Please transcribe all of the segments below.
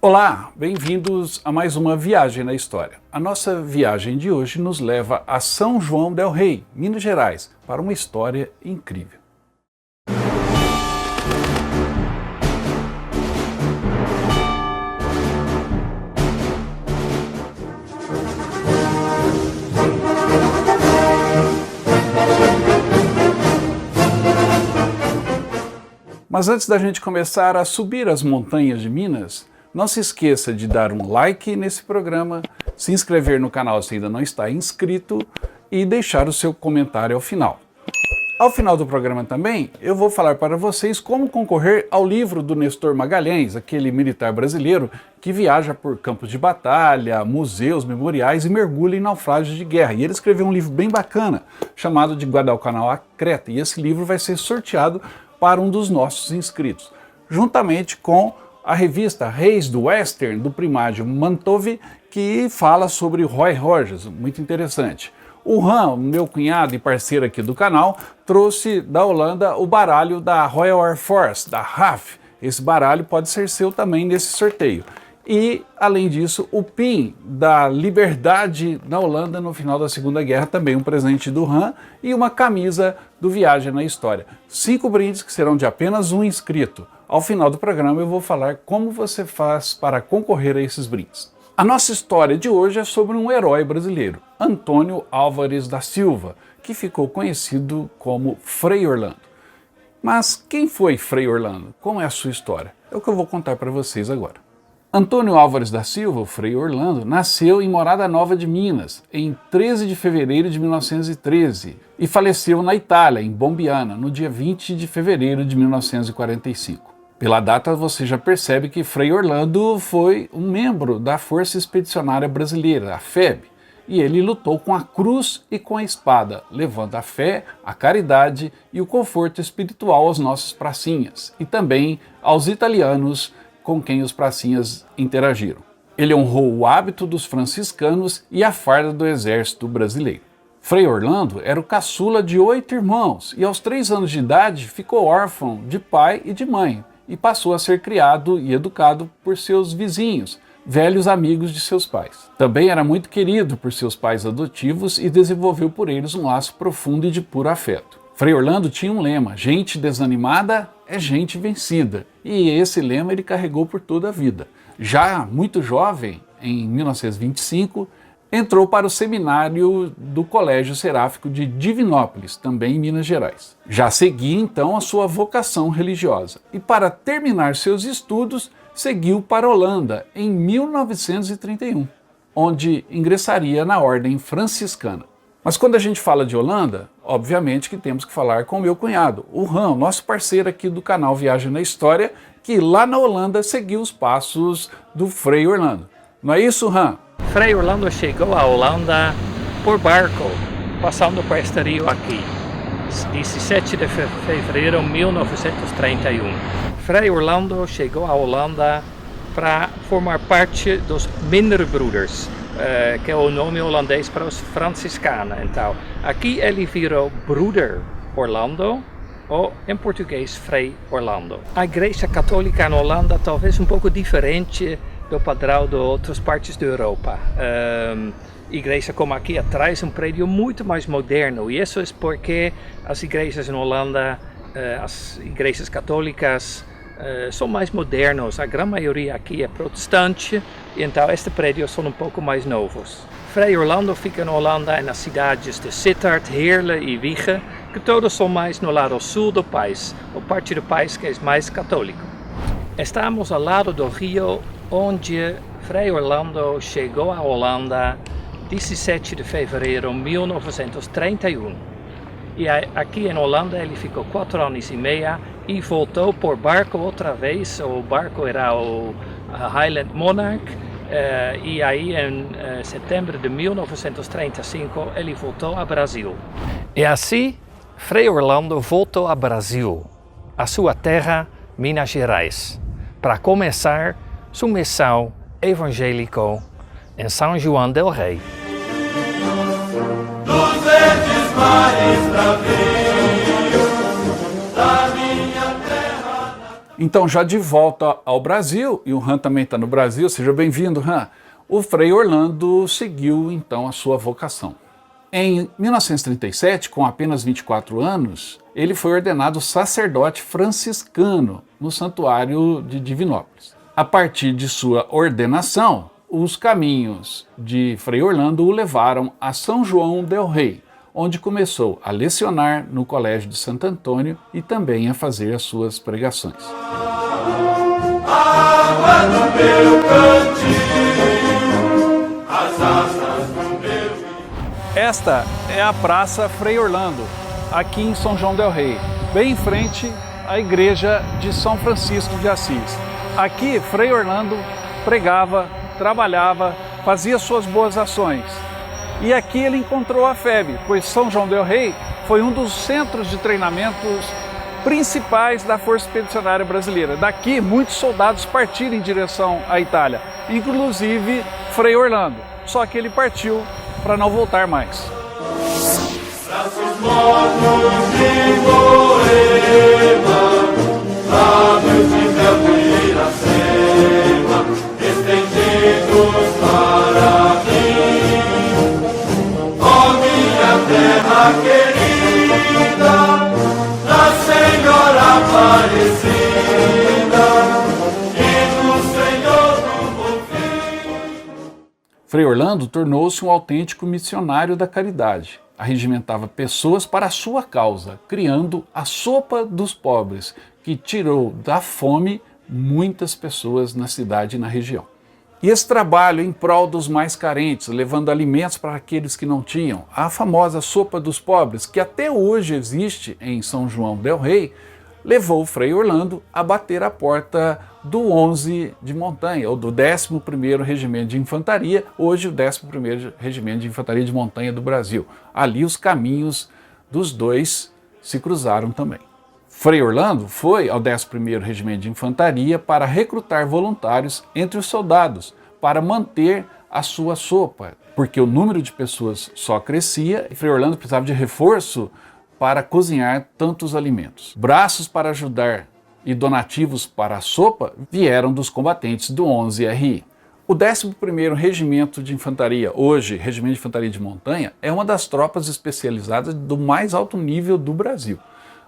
Olá, bem-vindos a mais uma viagem na história. A nossa viagem de hoje nos leva a São João del Rei, Minas Gerais, para uma história incrível. Mas antes da gente começar a subir as montanhas de Minas, não se esqueça de dar um like nesse programa, se inscrever no canal se ainda não está inscrito e deixar o seu comentário ao final. Ao final do programa também, eu vou falar para vocês como concorrer ao livro do Nestor Magalhães, aquele militar brasileiro que viaja por campos de batalha, museus, memoriais e mergulha em naufrágios de guerra. E ele escreveu um livro bem bacana, chamado de Guadalcanal à Creta, e esse livro vai ser sorteado para um dos nossos inscritos, juntamente com a revista Reis do Western, do primário Mantove, que fala sobre Roy Rogers, muito interessante. O Han, meu cunhado e parceiro aqui do canal, trouxe da Holanda o baralho da Royal Air Force, da RAF. Esse baralho pode ser seu também nesse sorteio. E, além disso, o pin da Liberdade na Holanda no final da Segunda Guerra, também um presente do Han, e uma camisa do Viagem na História. 5 brindes que serão de apenas um inscrito. Ao final do programa eu vou falar como você faz para concorrer a esses brindes. A nossa história de hoje é sobre um herói brasileiro, Antônio Álvares da Silva, que ficou conhecido como Frei Orlando. Mas quem foi Frei Orlando? Como é a sua história? É o que eu vou contar para vocês agora. Antônio Álvares da Silva, o Frei Orlando, nasceu em Morada Nova de Minas, em 13 de fevereiro de 1913, e faleceu na Itália, em Bombiana, no dia 20 de fevereiro de 1945. Pela data você já percebe que Frei Orlando foi um membro da Força Expedicionária Brasileira, a FEB, e ele lutou com a cruz e com a espada, levando a fé, a caridade e o conforto espiritual aos nossos pracinhas, e também aos italianos com quem os pracinhas interagiram. Ele honrou o hábito dos franciscanos e a farda do exército brasileiro. Frei Orlando era o caçula de 8 irmãos e aos 3 anos de idade ficou órfão de pai e de mãe e passou a ser criado e educado por seus vizinhos, velhos amigos de seus pais. Também era muito querido por seus pais adotivos e desenvolveu por eles um laço profundo e de puro afeto. Frei Orlando tinha um lema: gente desanimada é gente vencida, e esse lema ele carregou por toda a vida. Já muito jovem, em 1925, entrou para o seminário do Colégio Seráfico de Divinópolis, também em Minas Gerais. Já seguia então a sua vocação religiosa, e para terminar seus estudos, seguiu para a Holanda em 1931, onde ingressaria na ordem franciscana. Mas quando a gente fala de Holanda, obviamente que temos que falar com o meu cunhado, o Han, nosso parceiro aqui do canal Viagem na História, que lá na Holanda seguiu os passos do Frei Orlando. Não é isso, Han? Frei Orlando chegou à Holanda por barco, passando por este rio aqui, 17 de fevereiro de 1931. Frei Orlando chegou à Holanda para formar parte dos Minderbroeders, que é o nome holandês para os franciscanos. Então, aqui ele virou Broeder Orlando, ou em português Frei Orlando. A Igreja Católica na Holanda talvez um pouco diferente do padrão de outras partes da Europa. Igreja como aqui atrás, um prédio muito mais moderno, e isso é porque as igrejas na Holanda, as igrejas católicas, são mais modernos. A grande maioria aqui é protestante, e então este prédio são um pouco mais novos. Frei Orlando fica na Holanda nas cidades de Sittard, Heerlen e Wijchen, que todos são mais no lado sul do país, ou parte do país que é mais católico. Estamos ao lado do rio onde Frei Orlando chegou à Holanda 17 de fevereiro de 1931. E aqui em Holanda ele ficou 4 anos e meio e voltou por barco outra vez. O barco era o Highland Monarch, e aí em setembro de 1935 ele voltou ao Brasil. E assim Frei Orlando voltou ao Brasil, a sua terra, Minas Gerais, para começar sua missão evangélica em São João del Rei. Dos verdes mares bravios da minha terra. Então, já de volta ao Brasil, e o Han também está no Brasil, seja bem-vindo, Han, o Frei Orlando seguiu então a sua vocação. Em 1937, com apenas 24 anos, ele foi ordenado sacerdote franciscano no Santuário de Divinópolis. A partir de sua ordenação, os caminhos de Frei Orlando o levaram a São João del Rei, onde começou a lecionar no Colégio de Santo Antônio e também a fazer as suas pregações. Água do meu cantinho, as asas do meu... Esta é a Praça Frei Orlando, aqui em São João del Rei, bem em frente à igreja de São Francisco de Assis. Aqui, Frei Orlando pregava, trabalhava, fazia suas boas ações. E aqui ele encontrou a FEB, pois São João del Rei foi um dos centros de treinamentos principais da Força Expedicionária Brasileira. Daqui, muitos soldados partiram em direção à Itália, inclusive Frei Orlando. Só que ele partiu para não voltar mais. Braços mortos de Moema, lábios de mel de Iracema, estendidos para mim. Ó minha terra querida, da Senhora Aparecida, e do Senhor do Bom Fim. Frei Orlando tornou-se um autêntico missionário da caridade. Arregimentava pessoas para a sua causa, criando a sopa dos pobres, que tirou da fome muitas pessoas na cidade e na região. E esse trabalho em prol dos mais carentes, levando alimentos para aqueles que não tinham, a famosa sopa dos pobres, que até hoje existe em São João del Rei, levou o Frei Orlando a bater a porta do 11 de Montanha, ou do 11º Regimento de Infantaria, hoje o 11º Regimento de Infantaria de Montanha do Brasil. Ali os caminhos dos dois se cruzaram também. Frei Orlando foi ao 11º Regimento de Infantaria para recrutar voluntários entre os soldados, para manter a sua sopa, porque o número de pessoas só crescia e Frei Orlando precisava de reforço para cozinhar tantos alimentos. Braços para ajudar e donativos para a sopa vieram dos combatentes do 11RI. O 11º Regimento de Infantaria, hoje Regimento de Infantaria de Montanha, é uma das tropas especializadas do mais alto nível do Brasil.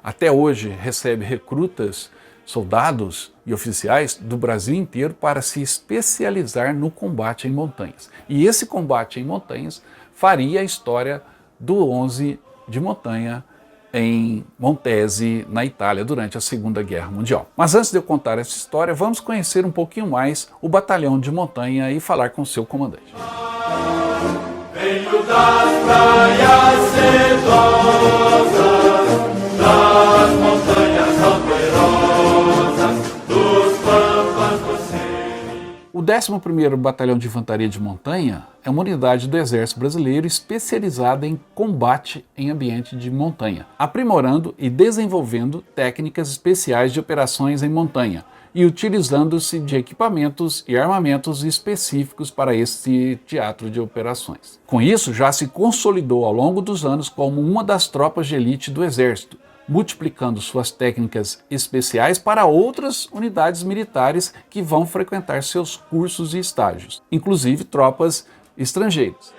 Até hoje recebe recrutas, soldados e oficiais do Brasil inteiro para se especializar no combate em montanhas. E esse combate em montanhas faria a história do 11 de Montanha em Montese, na Itália, durante a Segunda Guerra Mundial. Mas antes de eu contar essa história, vamos conhecer um pouquinho mais o Batalhão de Montanha e falar com seu comandante. Venho das praias sedosas, das montanhas alterosas, dos pampas do Seri. O 11º Batalhão de Infantaria de Montanha é uma unidade do Exército Brasileiro especializada em combate em ambiente de montanha, aprimorando e desenvolvendo técnicas especiais de operações em montanha e utilizando-se de equipamentos e armamentos específicos para este teatro de operações. Com isso, já se consolidou ao longo dos anos como uma das tropas de elite do Exército, multiplicando suas técnicas especiais para outras unidades militares que vão frequentar seus cursos e estágios, inclusive tropas estrangeiras.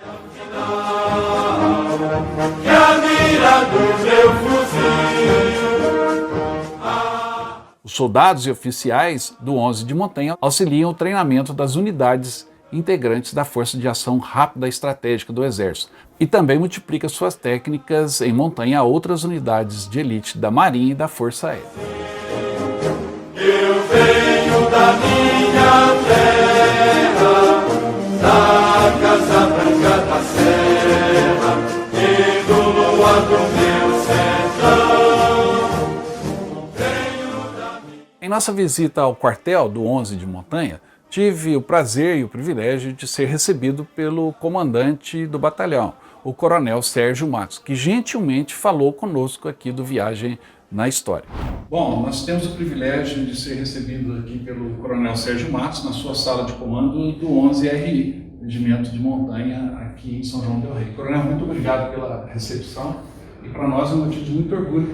Os soldados e oficiais do 11 de Montanha auxiliam o treinamento das unidades integrantes da Força de Ação Rápida Estratégica do Exército e também multiplica suas técnicas em montanha a outras unidades de elite da Marinha e da Força Aérea. Eu venho da minha terra, da Casa Branca da Serra e do luar do meu sertão. Em nossa visita ao quartel do 11 de Montanha, tive o prazer e o privilégio de ser recebido pelo comandante do batalhão, o Coronel Sérgio Matos, que gentilmente falou conosco aqui do Viagem na História. Bom, nós temos o privilégio de ser recebido aqui pelo Coronel Sérgio Matos na sua sala de comando do 11RI, Regimento de Montanha, aqui em São João del Rei. Coronel, muito obrigado pela recepção e para nós é um motivo de muito orgulho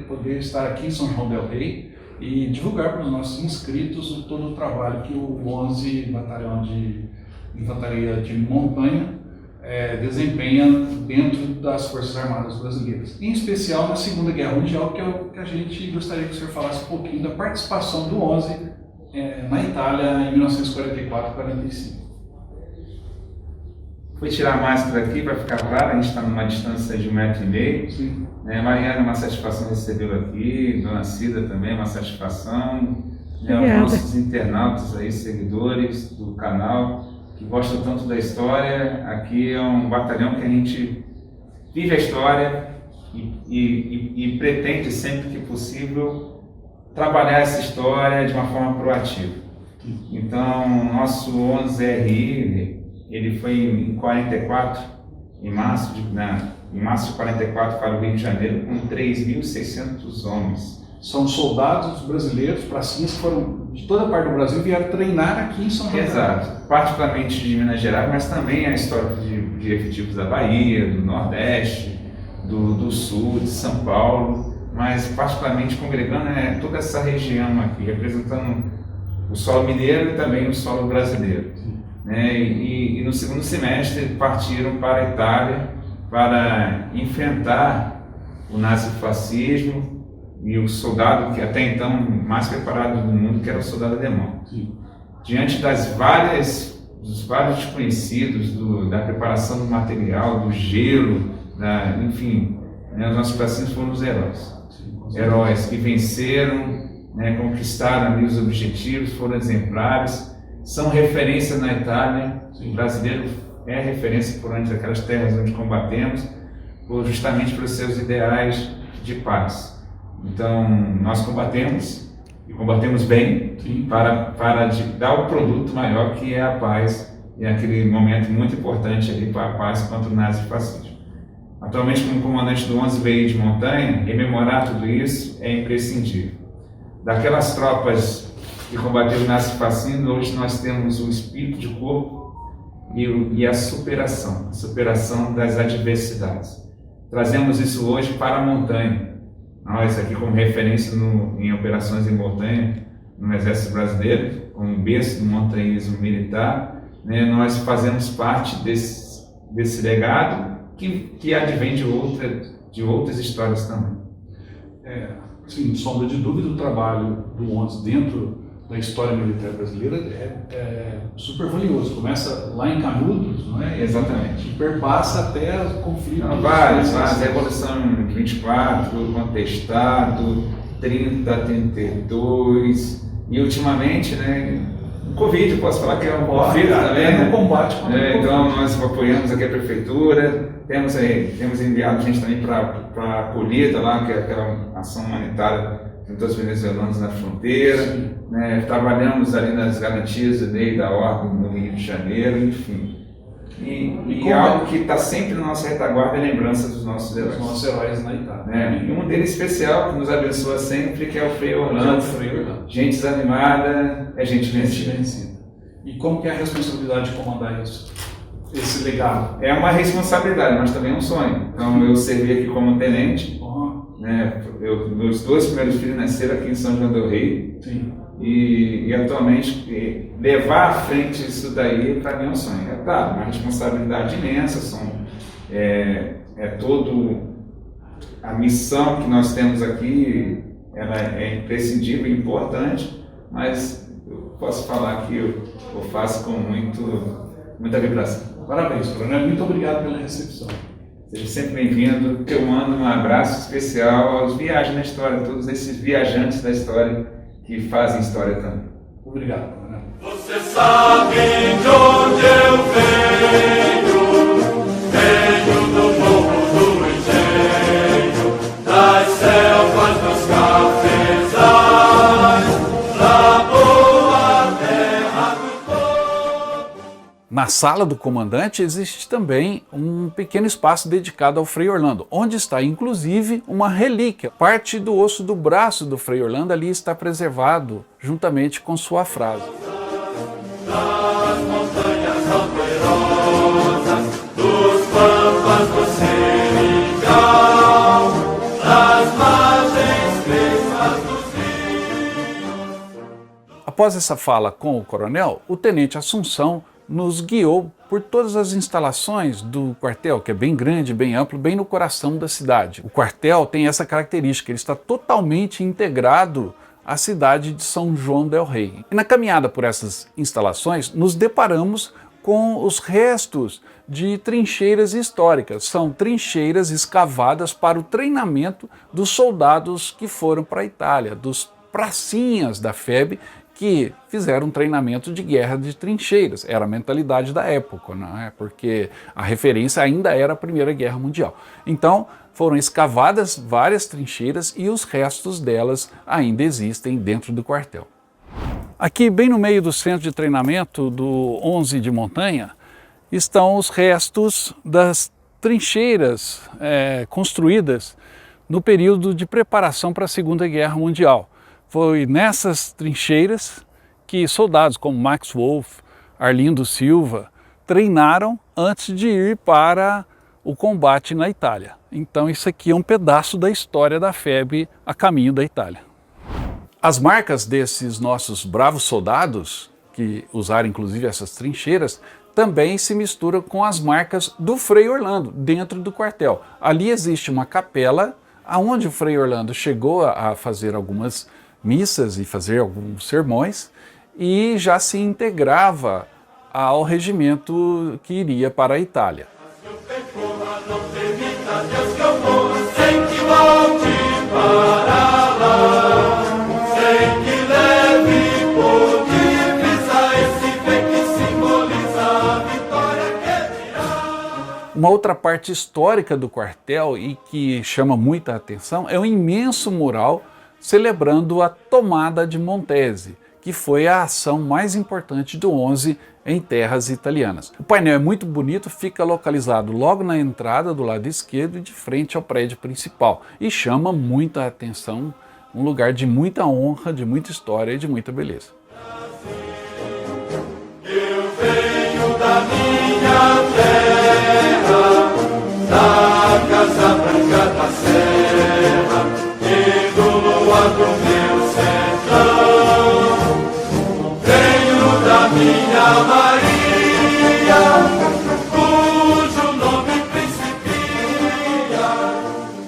poder estar aqui em São João del Rei e divulgar para os nossos inscritos todo o trabalho que o 11 Batalhão de Infantaria de Montanha desempenha dentro das Forças Armadas Brasileiras, em especial na Segunda Guerra Mundial, que é o que a gente gostaria que o senhor falasse um pouquinho da participação do 11 na Itália em 1944-45. Fui tirar a máscara aqui para ficar claro, a gente está numa distância de 1,5 m. Mariana, uma satisfação recebê-lo aqui, Dona Cida também, uma satisfação. Os nossos internautas aí, seguidores do canal, que gostam tanto da história. Aqui é um batalhão que a gente vive a história e pretende sempre que possível trabalhar essa história de uma forma proativa. Então, nosso 11RI, ele foi em 44, em março de 44 para o Rio de Janeiro, com 3.600 homens. São soldados brasileiros, pracinhas, que foram de toda parte do Brasil, vieram treinar aqui em São Paulo. Exato, particularmente de Minas Gerais, mas também a história de efetivos da Bahia, do Nordeste, do Sul, de São Paulo, mas particularmente congregando toda essa região aqui, representando o solo mineiro e também o solo brasileiro. E no segundo semestre partiram para a Itália para enfrentar o nazifascismo e o soldado que até então mais preparado do mundo, que era o soldado alemão. Sim. Diante dos vários desconhecidos, da preparação do material, do gelo, enfim, os nossos pacientes foram os heróis. Sim, heróis que venceram, conquistaram ali os objetivos, foram exemplares, são referência na Itália. Sim. O brasileiro é referência por onde aquelas terras onde combatemos, justamente pelos seus ideais de paz. Então, nós combatemos, e combatemos bem, para dar o produto maior que é a paz, e aquele momento muito importante ali para a paz contra o nazifascismo. Atualmente, como comandante do 11 BI de Montanha, rememorar tudo isso é imprescindível. Daquelas tropas que combateram o nazifascismo, hoje nós temos o espírito de corpo e a superação das adversidades. Trazemos isso hoje para a montanha. Nós aqui como referência em operações em montanha, no Exército Brasileiro, como berço do montanhismo militar, nós fazemos parte desse legado que advém de outras histórias também. Sem sombra de dúvida, o trabalho do 11 dentro da história militar brasileira é super valioso. Começa lá em Canudos, não é? Exatamente. E perpassa até o conflito. Vários, Revolução de 24, Contestado, 30, 32 e ultimamente, o Covid, eu posso falar que é um conflito também. No combate contra o Covid. Então nós apoiamos aqui a prefeitura, temos enviado gente também para a colheita lá, que é aquela ação humanitária junto aos venezuelanos na fronteira, trabalhamos ali nas garantias da lei da ordem no Rio de Janeiro, enfim. E algo que está sempre na nossa retaguarda é a lembrança dos nossos heróis. Os nossos heróis na Itália. E um deles especial, que nos abençoa sempre, que é o Frei Orlando. Gente desanimada é gente vencida. E como que é a responsabilidade de comandar isso? Esse legado? É uma responsabilidade, mas também é um sonho. Então eu servi aqui como tenente. Meus 2 primeiros filhos nasceram aqui em São João del Rei. Sim. E atualmente levar à frente isso daí para mim é um sonho. É claro, uma responsabilidade imensa, toda a missão que nós temos aqui, ela é imprescindível e importante, mas eu posso falar que eu faço com muita vibração. Parabéns, coronel, muito obrigado pela recepção. Seja sempre bem-vindo. Eu mando um abraço especial aos viajantes na história, todos esses viajantes da história que fazem história também. Obrigado, coronel. Você sabe de onde eu venho do morro do engenho, das selvas dos cafezais, da boa terra do povo. Na sala do comandante existe também um pequeno espaço dedicado ao Frei Orlando, onde está inclusive uma relíquia. Parte do osso do braço do Frei Orlando ali está preservado, juntamente com sua frase. Das montanhas alberosas, dos pampas do seringal, das margens crespas dos rios. Após essa fala com o coronel, o tenente Assunção nos guiou por todas as instalações do quartel, que é bem grande, bem amplo, bem no coração da cidade. O quartel tem essa característica, ele está totalmente integrado à cidade de São João del Rei. E na caminhada por essas instalações, nos deparamos com os restos de trincheiras históricas. São trincheiras escavadas para o treinamento dos soldados que foram para a Itália, dos pracinhas da FEB, que fizeram um treinamento de guerra de trincheiras. Era a mentalidade da época, não é? Porque a referência ainda era a Primeira Guerra Mundial. Então, foram escavadas várias trincheiras e os restos delas ainda existem dentro do quartel. Aqui, bem no meio do centro de treinamento do 11 de Montanha, estão os restos das trincheiras construídas no período de preparação para a Segunda Guerra Mundial. Foi nessas trincheiras que soldados como Max Wolff, Arlindo Silva, treinaram antes de ir para o combate na Itália. Então isso aqui é um pedaço da história da FEB a caminho da Itália. As marcas desses nossos bravos soldados, que usaram inclusive essas trincheiras, também se misturam com as marcas do Frei Orlando, dentro do quartel. Ali existe uma capela, onde o Frei Orlando chegou a fazer algumas missas e fazer alguns sermões, e já se integrava ao regimento que iria para a Itália. Uma outra parte histórica do quartel e que chama muita atenção é o imenso mural celebrando a tomada de Montese, que foi a ação mais importante do 11 em terras italianas. O painel é muito bonito, fica localizado logo na entrada do lado esquerdo e de frente ao prédio principal e chama muita atenção, um lugar de muita honra, de muita história e de muita beleza. Eu venho da minha terra, da Casa Branca da Serra, e do luar do meu sertão. Venho da minha Maria, cujo nome principia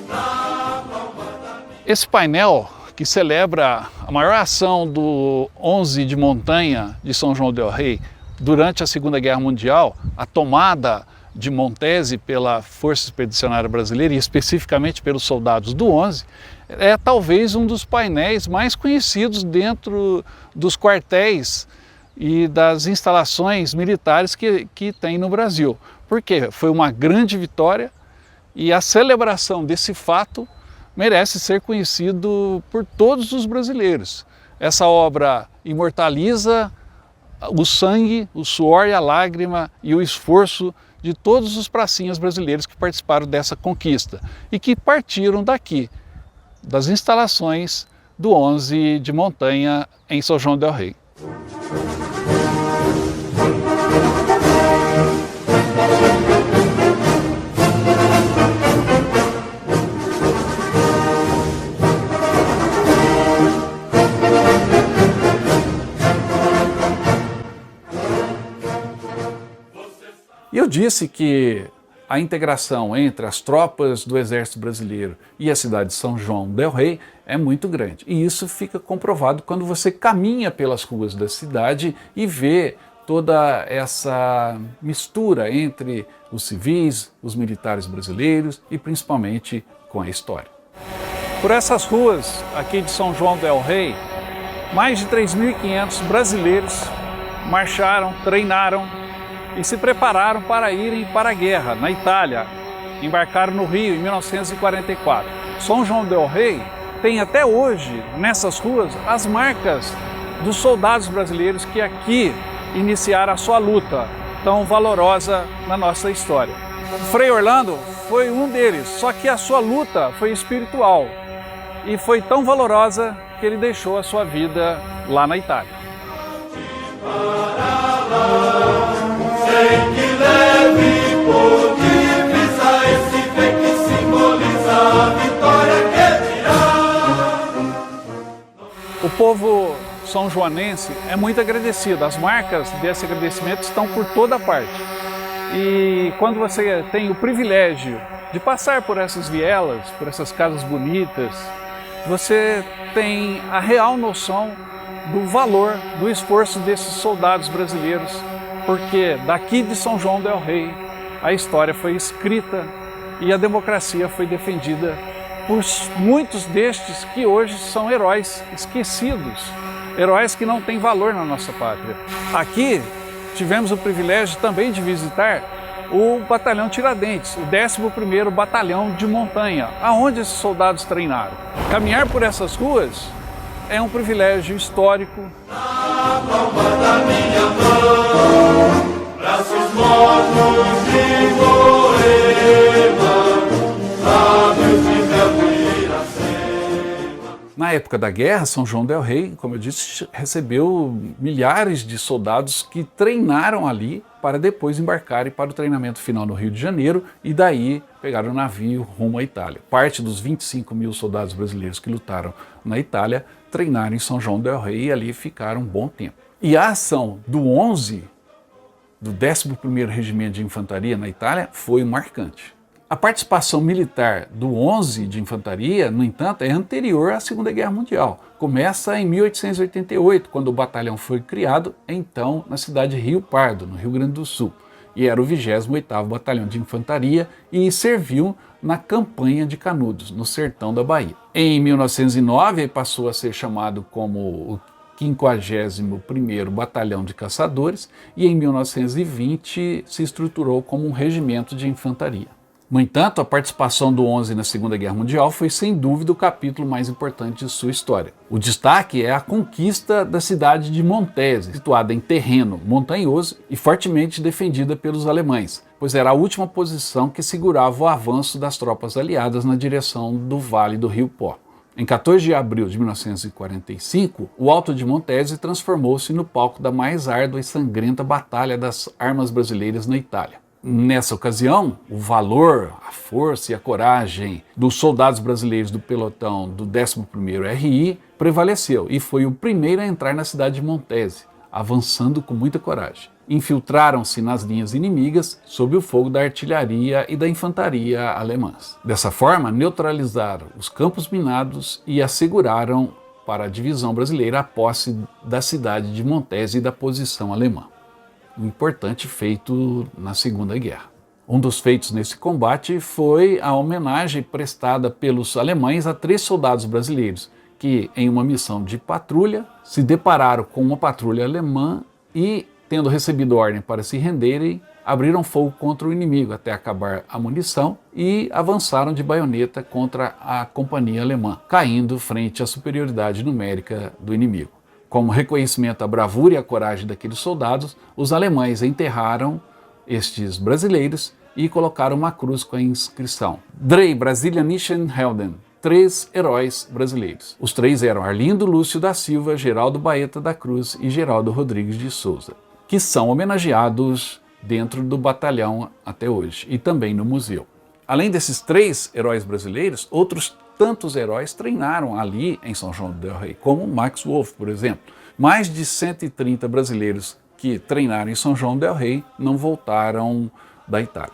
na palma da minha. Esse painel, que celebra a maior ação do 11 de Montanha de São João del Rei durante a Segunda Guerra Mundial, a tomada de Montese pela Força Expedicionária Brasileira e especificamente pelos soldados do 11, é talvez um dos painéis mais conhecidos dentro dos quartéis e das instalações militares que tem no Brasil. Porque foi uma grande vitória e a celebração desse fato merece ser conhecido por todos os brasileiros. Essa obra imortaliza o sangue, o suor e a lágrima e o esforço de todos os pracinhas brasileiros que participaram dessa conquista e que partiram daqui, das instalações do 11 de Montanha em São João del Rei. E eu disse que a integração entre as tropas do Exército Brasileiro e a cidade de São João del Rei é muito grande. E isso fica comprovado quando você caminha pelas ruas da cidade e vê toda essa mistura entre os civis, os militares brasileiros e principalmente com a história. Por essas ruas aqui de São João del Rei, mais de 3.500 brasileiros marcharam, treinaram e se prepararam para irem para a guerra na Itália. Embarcaram no Rio em 1944. São João del Rei tem até hoje, nessas ruas, as marcas dos soldados brasileiros que aqui iniciaram a sua luta tão valorosa na nossa história. O Frei Orlando foi um deles, só que a sua luta foi espiritual e foi tão valorosa que ele deixou a sua vida lá na Itália. Sem que leve por divisa esse bem que simboliza a vitória que virá. O povo são joanense é muito agradecida. As marcas desse agradecimento estão por toda parte. E quando você tem o privilégio de passar por essas vielas, por essas casas bonitas, você tem a real noção do valor, do esforço desses soldados brasileiros, porque daqui de São João del Rei a história foi escrita e a democracia foi defendida por muitos destes que hoje são heróis esquecidos, heróis que não têm valor na nossa pátria. Aqui tivemos o privilégio também de visitar o Batalhão Tiradentes, o 11º Batalhão de Montanha, aonde esses soldados treinaram. Caminhar por essas ruas é um privilégio histórico. Na palma da minha mão, braços mortos de Moema, lábios de mel de Iracema. Na época da guerra, São João del Rei, como eu disse, recebeu milhares de soldados que treinaram ali para depois embarcarem para o treinamento final no Rio de Janeiro e daí pegaram o navio rumo à Itália. Parte dos 25.000 soldados brasileiros que lutaram na Itália treinaram em São João del Rei e ali ficaram um bom tempo. E a ação do 11, do 11º Regimento de Infantaria na Itália, foi marcante. A participação militar do 11 de Infantaria, no entanto, é anterior à Segunda Guerra Mundial. Começa em 1888, quando o batalhão foi criado, então na cidade de Rio Pardo, no Rio Grande do Sul. E era o 28º Batalhão de Infantaria e serviu na campanha de Canudos, no sertão da Bahia. Em 1909, passou a ser chamado como o 51º Batalhão de Caçadores e em 1920 se estruturou como um regimento de infantaria. No entanto, a participação do 11 na Segunda Guerra Mundial foi sem dúvida o capítulo mais importante de sua história. O destaque é a conquista da cidade de Montese, situada em terreno montanhoso e fortemente defendida pelos alemães, pois era a última posição que segurava o avanço das tropas aliadas na direção do Vale do Rio Pó. Em 14 de abril de 1945, o Alto de Montese transformou-se no palco da mais árdua e sangrenta batalha das armas brasileiras na Itália. Nessa ocasião, o valor, a força e a coragem dos soldados brasileiros do pelotão do 11º RI prevaleceu e foi o primeiro a entrar na cidade de Montese, avançando com muita coragem. Infiltraram-se nas linhas inimigas sob o fogo da artilharia e da infantaria alemãs. Dessa forma, neutralizaram os campos minados e asseguraram para a divisão brasileira a posse da cidade de Montese e da posição alemã. Um importante feito na Segunda Guerra. Um dos feitos nesse combate foi a homenagem prestada pelos alemães a 3 soldados brasileiros que, em uma missão de patrulha, se depararam com uma patrulha alemã e, tendo recebido ordem para se renderem, abriram fogo contra o inimigo até acabar a munição e avançaram de baioneta contra a companhia alemã, caindo frente à superioridade numérica do inimigo. Como reconhecimento à bravura e à coragem daqueles soldados, os alemães enterraram estes brasileiros e colocaram uma cruz com a inscrição Drei Brasilianischen Helden, 3 heróis brasileiros. Os 3 eram Arlindo Lúcio da Silva, Geraldo Baeta da Cruz e Geraldo Rodrigues de Souza, que são homenageados dentro do batalhão até hoje e também no museu. Além desses 3 heróis brasileiros, outros tantos heróis treinaram ali em São João del Rei, como Max Wolff, por exemplo. Mais de 130 brasileiros que treinaram em São João del Rei não voltaram da Itália.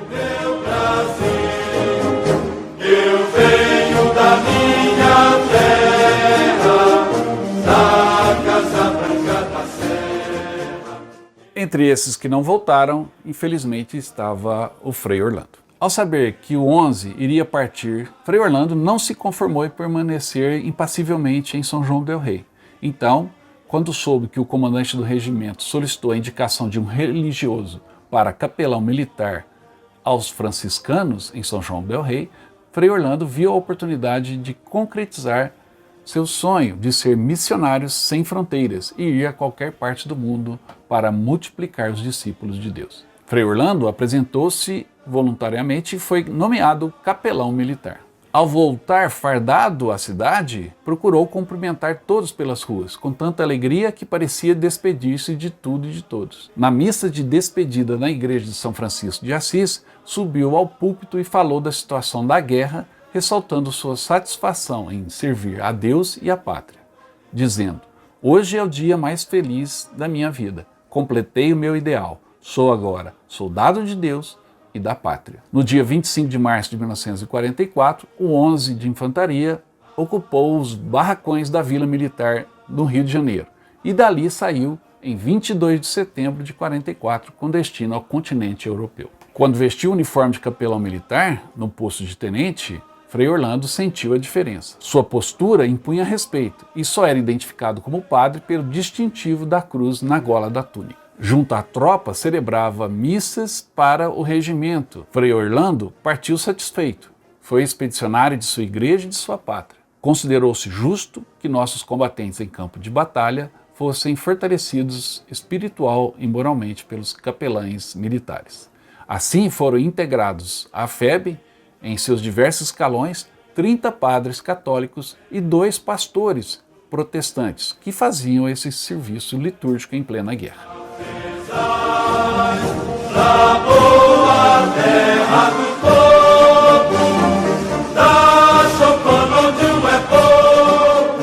Meu Brasil, eu venho da minha terra, da Casa Branca da Serra. Entre esses que não voltaram, infelizmente estava o Frei Orlando. Ao saber que o 11 iria partir, Frei Orlando não se conformou em permanecer impassivelmente em São João del Rei. Então, quando soube que o comandante do regimento solicitou a indicação de um religioso para capelão militar aos franciscanos em São João del Rei, Frei Orlando viu a oportunidade de concretizar seu sonho de ser missionário sem fronteiras e ir a qualquer parte do mundo para multiplicar os discípulos de Deus. Frei Orlando apresentou-se voluntariamente e foi nomeado capelão militar. Ao voltar fardado à cidade, procurou cumprimentar todos pelas ruas, com tanta alegria que parecia despedir-se de tudo e de todos. Na missa de despedida na igreja de São Francisco de Assis, subiu ao púlpito e falou da situação da guerra, ressaltando sua satisfação em servir a Deus e a pátria, dizendo: Hoje é o dia mais feliz da minha vida. Completei o meu ideal. Sou agora soldado de Deus e da pátria. No dia 25 de março de 1944, o 11 de Infantaria ocupou os barracões da Vila Militar no Rio de Janeiro e dali saiu em 22 de setembro de 44 com destino ao continente europeu. Quando vestiu o uniforme de capelão militar, no posto de tenente, Frei Orlando sentiu a diferença. Sua postura impunha respeito e só era identificado como padre pelo distintivo da cruz na gola da túnica. Junto à tropa, celebrava missas para o regimento. Frei Orlando partiu satisfeito. Foi expedicionário de sua igreja e de sua pátria. Considerou-se justo que nossos combatentes em campo de batalha fossem fortalecidos espiritual e moralmente pelos capelães militares. Assim foram integrados à FEB, em seus diversos escalões, 30 padres católicos e 2 pastores protestantes que faziam esse serviço litúrgico em plena guerra. Da boa terra do povo, da chopana onde é povo.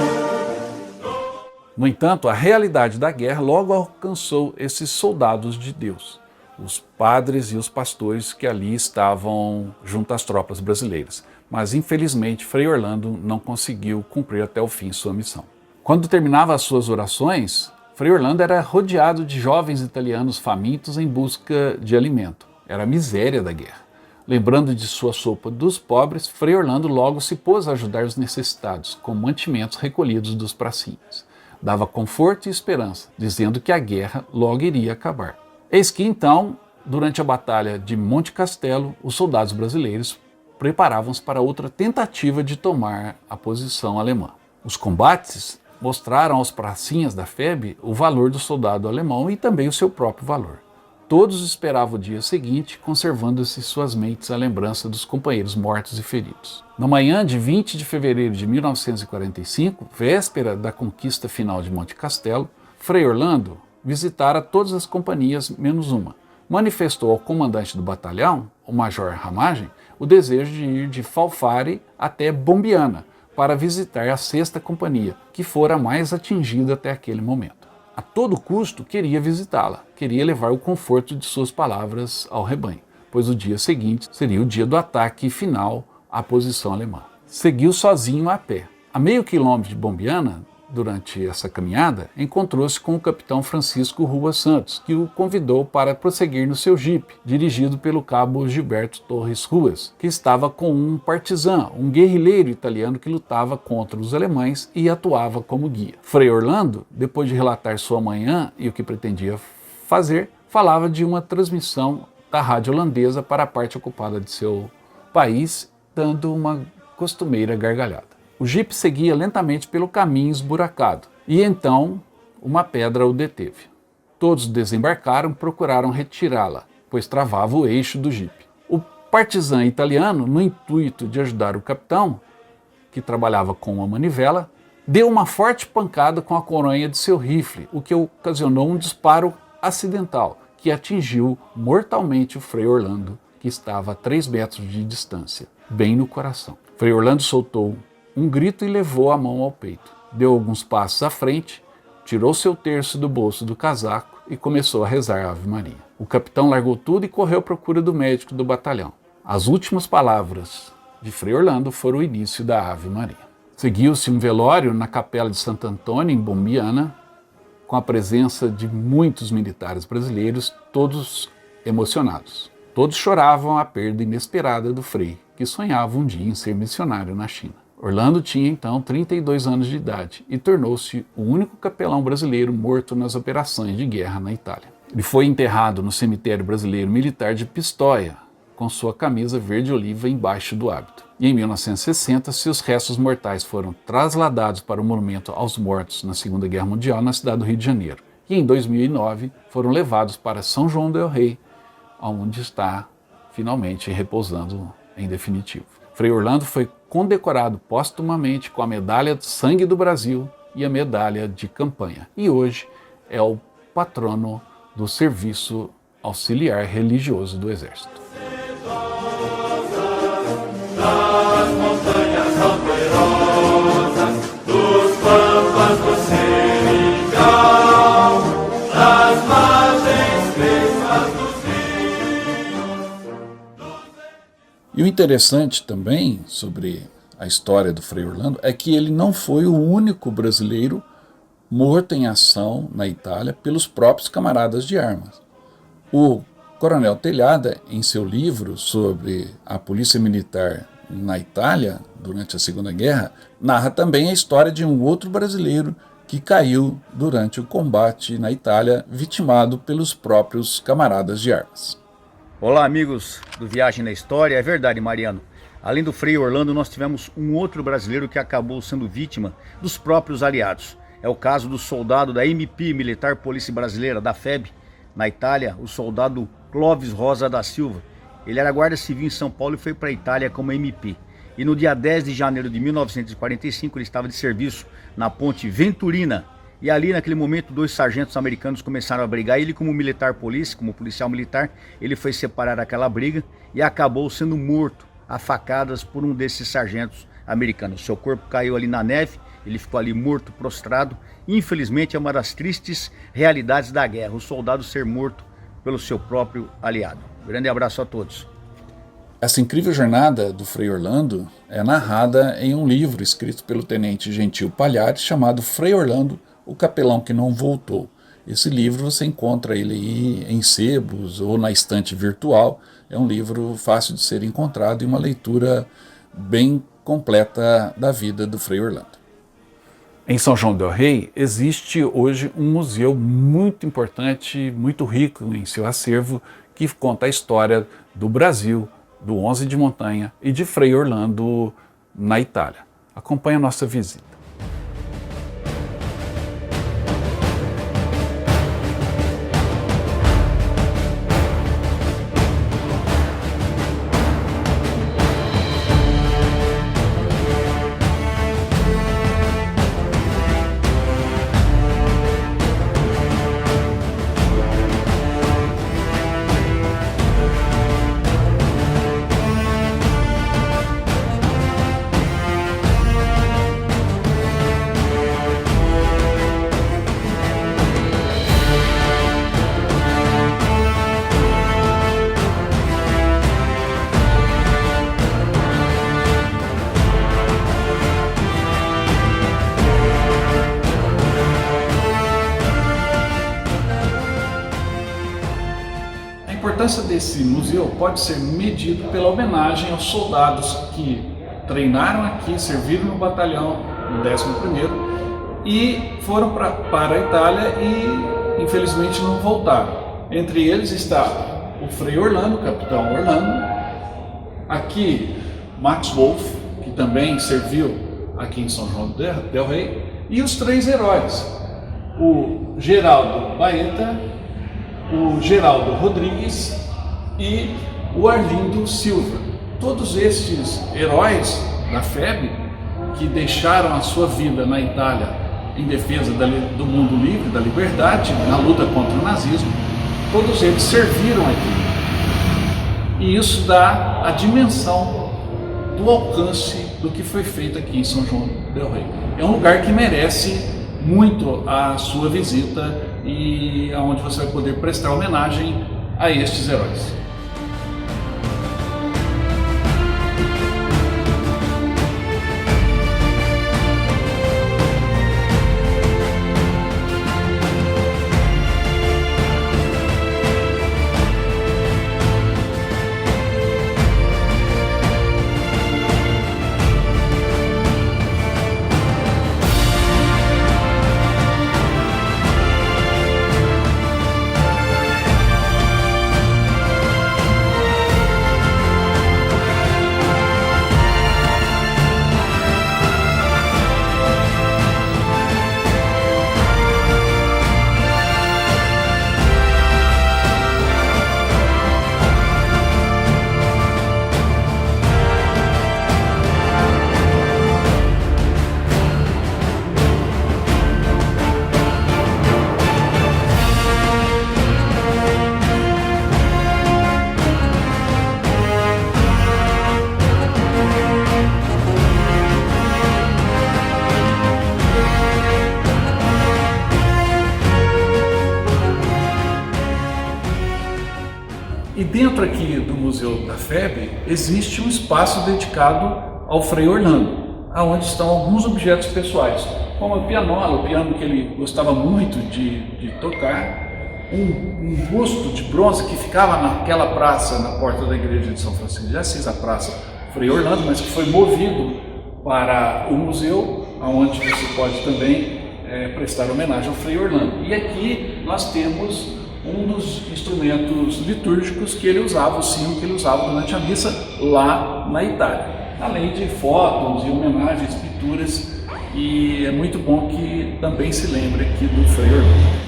No entanto, a realidade da guerra logo alcançou esses soldados de Deus, os padres e os pastores que ali estavam junto às tropas brasileiras. Mas, infelizmente, Frei Orlando não conseguiu cumprir até o fim sua missão. Quando terminava as suas orações, Frei Orlando era rodeado de jovens italianos famintos em busca de alimento. Era a miséria da guerra. Lembrando de sua sopa dos pobres, Frei Orlando logo se pôs a ajudar os necessitados, com mantimentos recolhidos dos pracinhos. Dava conforto e esperança, dizendo que a guerra logo iria acabar. Eis que então, durante a Batalha de Monte Castelo, os soldados brasileiros preparavam-se para outra tentativa de tomar a posição alemã. Os combates mostraram aos pracinhas da FEB o valor do soldado alemão e também o seu próprio valor. Todos esperavam o dia seguinte, conservando-se em suas mentes a lembrança dos companheiros mortos e feridos. Na manhã de 20 de fevereiro de 1945, véspera da conquista final de Monte Castelo, Frei Orlando visitara todas as companhias menos uma. Manifestou ao comandante do batalhão, o Major Ramagem, o desejo de ir de Falfare até Bombiana para visitar a 6ª Companhia, que fora a mais atingida até aquele momento. A todo custo queria visitá-la, queria levar o conforto de suas palavras ao rebanho, pois o dia seguinte seria o dia do ataque final à posição alemã. Seguiu sozinho a pé. A meio quilômetro de Bombiana, durante essa caminhada, encontrou-se com o capitão Francisco Rua Santos, que o convidou para prosseguir no seu jipe, dirigido pelo cabo Gilberto Torres Ruas, que estava com um partizan, um guerrilheiro italiano que lutava contra os alemães e atuava como guia. Frei Orlando, depois de relatar sua manhã e o que pretendia fazer, falava de uma transmissão da rádio holandesa para a parte ocupada de seu país, dando uma costumeira gargalhada. O jipe seguia lentamente pelo caminho esburacado, e então uma pedra o deteve. Todos desembarcaram e procuraram retirá-la, pois travava o eixo do jipe. O partizan italiano, no intuito de ajudar o capitão, que trabalhava com uma manivela, deu uma forte pancada com a coronha de seu rifle, o que ocasionou um disparo acidental, que atingiu mortalmente o Frei Orlando, que estava a 3 metros de distância, bem no coração. Frei Orlando soltou um grito e levou a mão ao peito. Deu alguns passos à frente, tirou seu terço do bolso do casaco e começou a rezar a Ave Maria. O capitão largou tudo e correu à procura do médico do batalhão. As últimas palavras de Frei Orlando foram o início da Ave Maria. Seguiu-se um velório na capela de Santo Antônio, em Bombiana, com a presença de muitos militares brasileiros, todos emocionados. Todos choravam a perda inesperada do Frei, que sonhava um dia em ser missionário na China. Orlando tinha então 32 anos de idade e tornou-se o único capelão brasileiro morto nas operações de guerra na Itália. Ele foi enterrado no cemitério brasileiro militar de Pistoia, com sua camisa verde-oliva embaixo do hábito. E em 1960, seus restos mortais foram trasladados para o Monumento aos Mortos na Segunda Guerra Mundial na cidade do Rio de Janeiro. E em 2009 foram levados para São João del Rei, onde está finalmente repousando em definitivo. Frei Orlando foi condecorado póstumamente com a Medalha do Sangue do Brasil e a Medalha de Campanha. E hoje é o patrono do Serviço Auxiliar Religioso do Exército. Das montanhas alberosas, dos pampas do Seri. E o interessante também sobre a história do Frei Orlando é que ele não foi o único brasileiro morto em ação na Itália pelos próprios camaradas de armas. O Coronel Telhada, em seu livro sobre a polícia militar na Itália durante a Segunda Guerra, narra também a história de um outro brasileiro que caiu durante o combate na Itália, vitimado pelos próprios camaradas de armas. Olá, amigos do Viagem na História. É verdade, Mariano. Além do Frei Orlando, nós tivemos um outro brasileiro que acabou sendo vítima dos próprios aliados. É o caso do soldado da MP, Militar Polícia Brasileira, da FEB, na Itália, o soldado Clóvis Rosa da Silva. Ele era guarda civil em São Paulo e foi para a Itália como MP. E no dia 10 de janeiro de 1945, ele estava de serviço na ponte Venturina. E ali, naquele momento, 2 sargentos americanos começaram a brigar. Ele, como militar polícia, como policial militar, ele foi separar aquela briga e acabou sendo morto a facadas por um desses sargentos americanos. Seu corpo caiu ali na neve, ele ficou ali morto, prostrado. Infelizmente, é uma das tristes realidades da guerra, o soldado ser morto pelo seu próprio aliado. Grande abraço a todos. Essa incrível jornada do Frei Orlando é narrada em um livro escrito pelo tenente Gentil Palhares chamado Frei Orlando, o Capelão que Não Voltou. Esse livro você encontra ele aí em sebos ou na estante virtual. É um livro fácil de ser encontrado e uma leitura bem completa da vida do Frei Orlando. Em São João del Rei existe hoje um museu muito importante, muito rico em seu acervo, que conta a história do Brasil, do 11 de Montanha e de Frei Orlando na Itália. Acompanhe a nossa visita. A importância desse museu pode ser medido pela homenagem aos soldados que treinaram aqui, serviram no batalhão no 11º e foram para a Itália e infelizmente não voltaram. Entre eles está o Frei Orlando, o Capitão Orlando, aqui Max Wolff, que também serviu aqui em São João del Rei, e os 3 heróis, o Geraldo Baeta, o Geraldo Rodrigues e o Arlindo Silva. Todos estes heróis da FEB que deixaram a sua vida na Itália em defesa do mundo livre, da liberdade, na luta contra o nazismo, todos eles serviram aqui. E isso dá a dimensão do alcance do que foi feito aqui em São João del Rei. É um lugar que merece muito a sua visita e onde você vai poder prestar homenagem a estes heróis. E dentro aqui do Museu da FEB existe um espaço dedicado ao Frei Orlando, onde estão alguns objetos pessoais, como a pianola, o piano que ele gostava muito de tocar, um busto de bronze que ficava naquela praça, na porta da igreja de São Francisco de Assis, a praça Frei Orlando, mas que foi movido para o museu, onde você pode também prestar homenagem ao Frei Orlando. E aqui nós temos um dos instrumentos litúrgicos que ele usava, o sino que ele usava durante a missa lá na Itália, além de fotos e homenagens, pinturas, e é muito bom que também se lembre aqui do Frei Orlando.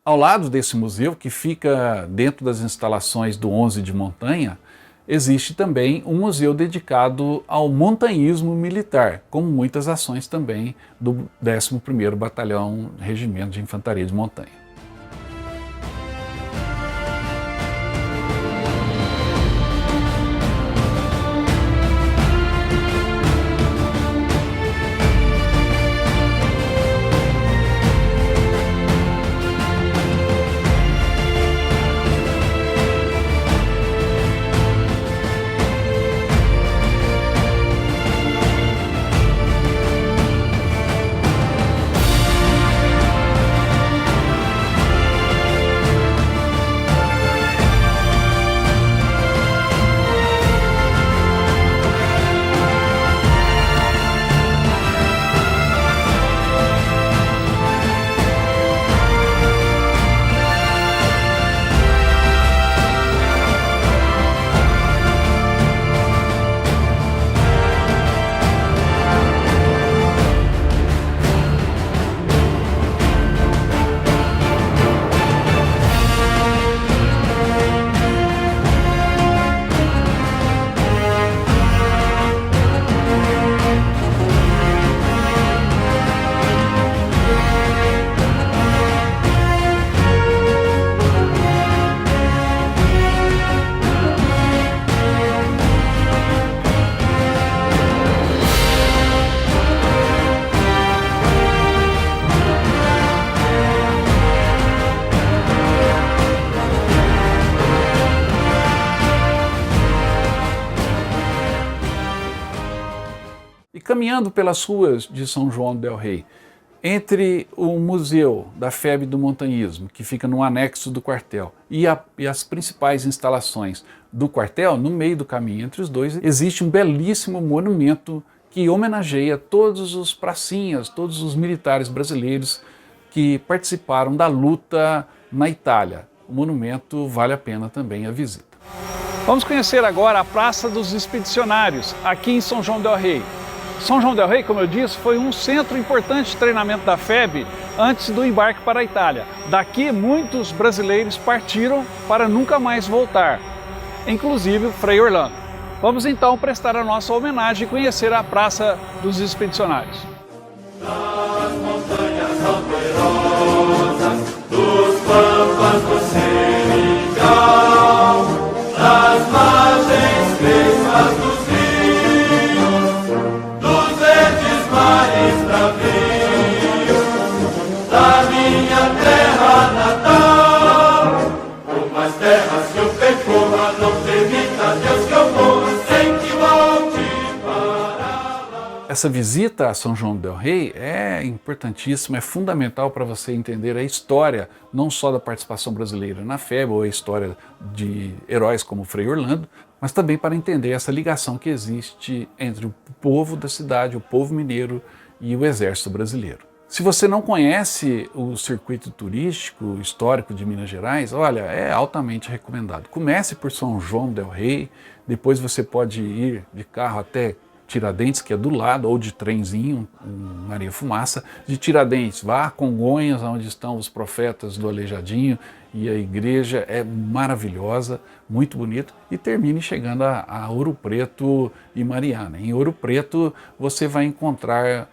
Ao lado desse museu, que fica dentro das instalações do 11 de Montanha, existe também um museu dedicado ao montanhismo militar, como muitas ações também do 11º Batalhão Regimento de Infantaria de Montanha. Caminhando pelas ruas de São João del Rei, entre o Museu da FEB do Montanhismo, que fica no anexo do quartel, e as principais instalações do quartel, no meio do caminho entre os dois, existe um belíssimo monumento que homenageia todos os pracinhas, todos os militares brasileiros que participaram da luta na Itália. O monumento vale a pena também a visita. Vamos conhecer agora a Praça dos Expedicionários, aqui em São João del Rei. São João del Rei, como eu disse, foi um centro importante de treinamento da FEB antes do embarque para a Itália. Daqui, muitos brasileiros partiram para nunca mais voltar, inclusive o Frei Orlando. Vamos então prestar a nossa homenagem e conhecer a Praça dos Expedicionários. Das montanhas alberosas, dos pampas do Seringal, das margens mesmas dos mares bravios, da minha terra natal, umas terras que eu percorra, não permita Deus que eu morra sem que volte para lá. Essa visita a São João del Rei é importantíssima, é fundamental para você entender a história, não só da participação brasileira na FEB, ou a história de heróis como Frei Orlando, mas também para entender essa ligação que existe entre o povo da cidade, o povo mineiro e o exército brasileiro. Se você não conhece o circuito turístico histórico de Minas Gerais, olha, é altamente recomendado. Comece por São João del Rei, depois você pode ir de carro até Tiradentes, que é do lado, ou de trenzinho, Maria Fumaça. De Tiradentes, vá a Congonhas, onde estão os profetas do Aleijadinho, e a igreja é maravilhosa, muito bonita, e termine chegando a Ouro Preto e Mariana. Em Ouro Preto você vai encontrar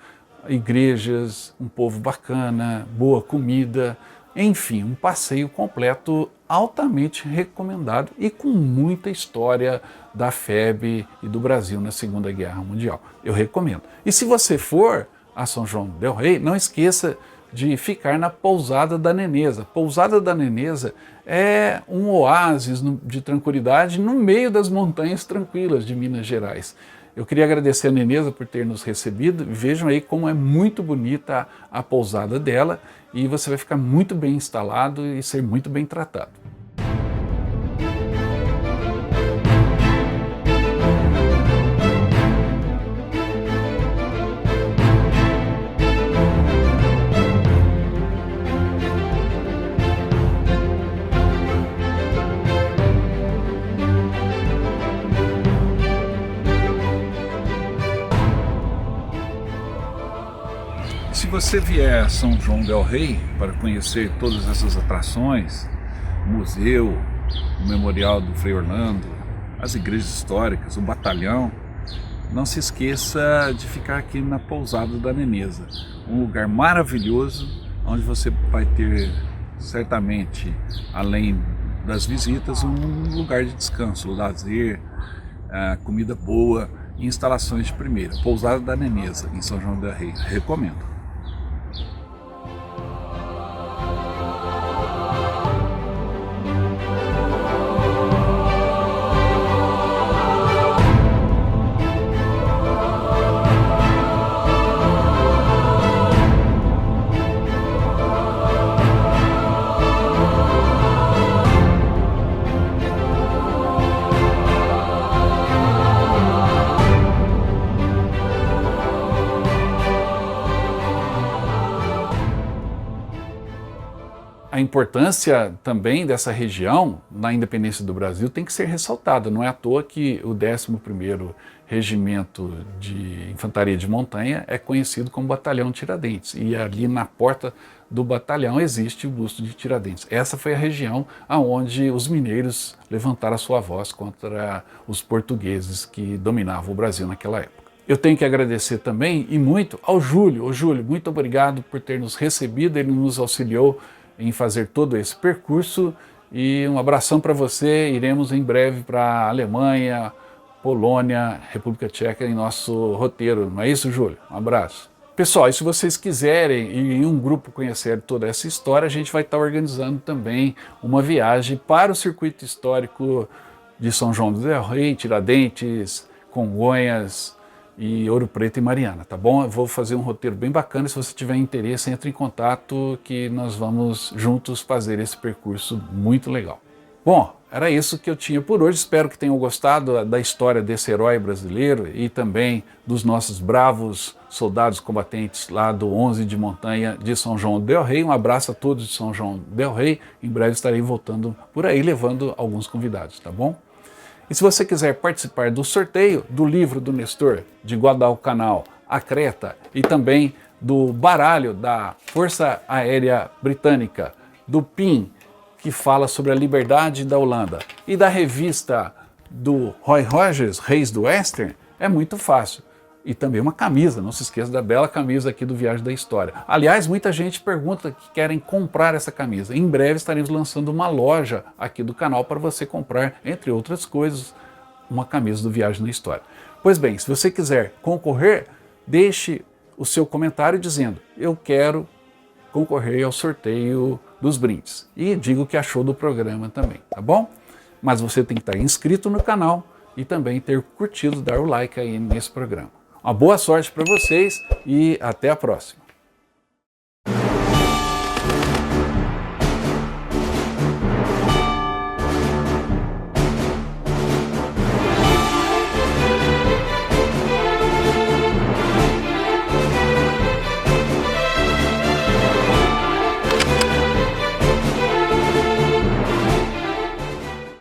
igrejas, um povo bacana, boa comida, enfim, um passeio completo altamente recomendado e com muita história da FEB e do Brasil na Segunda Guerra Mundial. Eu recomendo. E se você for a São João del Rei, não esqueça de ficar na Pousada da Neneza. Pousada da Neneza é um oásis de tranquilidade no meio das montanhas tranquilas de Minas Gerais. Eu queria agradecer a Neneza por ter nos recebido. Vejam aí como é muito bonita a pousada dela e você vai ficar muito bem instalado e ser muito bem tratado. Se você vier a São João del Rei para conhecer todas essas atrações, o museu, o memorial do Frei Orlando, as igrejas históricas, o batalhão, não se esqueça de ficar aqui na Pousada da Neneza, um lugar maravilhoso, onde você vai ter certamente, além das visitas, um lugar de descanso, lazer, comida boa e instalações de primeira. Pousada da Neneza, em São João del Rei, recomendo. A importância também dessa região na independência do Brasil tem que ser ressaltada. Não é à toa que o 11º Regimento de Infantaria de Montanha é conhecido como Batalhão Tiradentes. E ali na porta do batalhão existe o busto de Tiradentes. Essa foi a região onde os mineiros levantaram a sua voz contra os portugueses que dominavam o Brasil naquela época. Eu tenho que agradecer também, e muito, ao Júlio. Ô Júlio, muito obrigado por ter nos recebido, ele nos auxiliou em fazer todo esse percurso, e um abração para você. Iremos em breve para a Alemanha, Polônia, República Tcheca em nosso roteiro, não é isso, Júlio? Um abraço. Pessoal, e se vocês quiserem ir em um grupo conhecer toda essa história, a gente vai estar organizando também uma viagem para o circuito histórico de São João del Rei, Tiradentes, Congonhas e Ouro Preto e Mariana, tá bom? Eu vou fazer um roteiro bem bacana. Se você tiver interesse, entre em contato que nós vamos juntos fazer esse percurso muito legal. Bom, era isso que eu tinha por hoje. Espero que tenham gostado da história desse herói brasileiro e também dos nossos bravos soldados combatentes lá do 11 de Montanha de São João del Rei. Um abraço a todos de São João del Rei. Em breve estarei voltando por aí levando alguns convidados, tá bom? E se você quiser participar do sorteio do livro do Nestor, de Guadalcanal a Creta, e também do baralho da Força Aérea Britânica, do PIN, que fala sobre a liberdade da Holanda, e da revista do Roy Rogers, Reis do Western, é muito fácil. E também uma camisa, não se esqueça da bela camisa aqui do Viagem da História. Aliás, muita gente pergunta que querem comprar essa camisa. Em breve estaremos lançando uma loja aqui do canal para você comprar, entre outras coisas, uma camisa do Viagem da História. Pois bem, se você quiser concorrer, deixe o seu comentário dizendo: eu quero concorrer ao sorteio dos brindes. E diga o que achou do programa também, tá bom? Mas você tem que estar inscrito no canal e também ter curtido, dar o like aí nesse programa. Uma boa sorte para vocês e até a próxima.